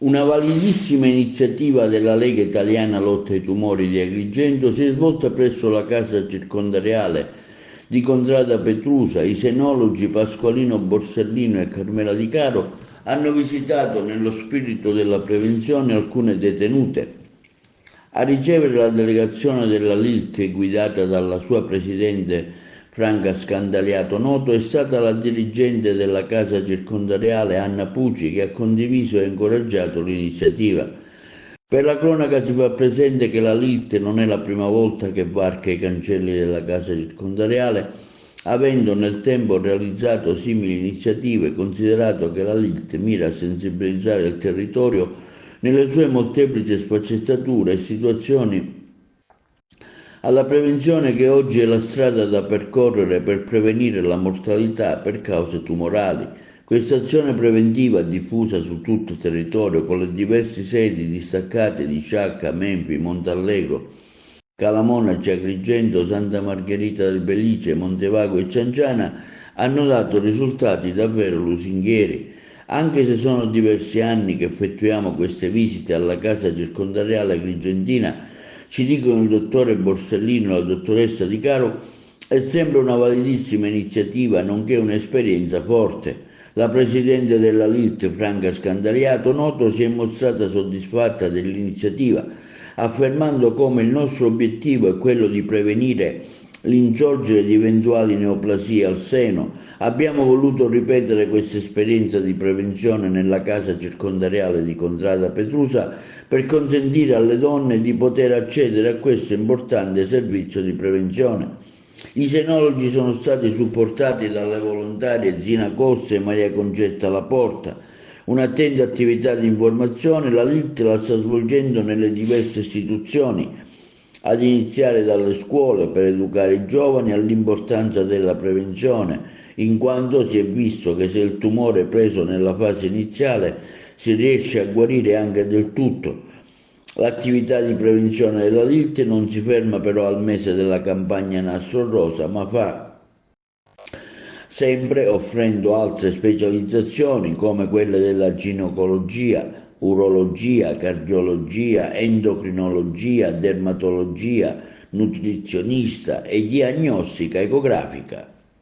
Una validissima iniziativa della Lega Italiana Lotta ai Tumori di Agrigento si è svolta presso la casa circondariale di Contrada Petrusa. I senologi Pasqualino Borsellino e Carmela Di Caro hanno visitato nello spirito della prevenzione alcune detenute. A ricevere la delegazione della LILT, guidata dalla sua presidente Franca Scandaliato Noto, è stata la dirigente della casa circondariale Anna Pucci, che ha condiviso e incoraggiato l'iniziativa. Per la cronaca si fa presente che la LILT non è la prima volta che varca i cancelli della casa circondariale, avendo nel tempo realizzato simili iniziative, considerato che la LILT mira a sensibilizzare il territorio nelle sue molteplici sfaccettature e situazioni alla prevenzione, che oggi è la strada da percorrere per prevenire la mortalità per cause tumorali. Questa azione preventiva, diffusa su tutto il territorio con le diverse sedi distaccate di Sciacca, Menfi, Montallegro, Calamonaci, Agrigento, Santa Margherita del Belice, Montevago e Cianciana, hanno dato risultati davvero lusinghieri. Anche se sono diversi anni che effettuiamo queste visite alla casa circondariale agrigentina, ci dicono il dottore Borsellino e la dottoressa Di Caro, è sempre una validissima iniziativa, nonché un'esperienza forte. La presidente della LILT, Franca Scandaliato Noto, si è mostrata soddisfatta dell'iniziativa, affermando come il nostro obiettivo è quello di prevenire l'insorgere di eventuali neoplasie al seno. Abbiamo voluto ripetere questa esperienza di prevenzione nella casa circondariale di Contrada Petrusa per consentire alle donne di poter accedere a questo importante servizio di prevenzione. I senologi sono stati supportati dalle volontarie Zina Costa e Maria Concetta Laporta. Un'attenta attività di informazione la LILT la sta svolgendo nelle diverse istituzioni, ad iniziare dalle scuole, per educare i giovani all'importanza della prevenzione, in quanto si è visto che se il tumore è preso nella fase iniziale si riesce a guarire anche del tutto. L'attività di prevenzione della LILT non si ferma però al mese della campagna Nastro Rosa, ma fa sempre offrendo altre specializzazioni come quelle della ginecologia, urologia, cardiologia, endocrinologia, dermatologia, nutrizionista e diagnostica ecografica.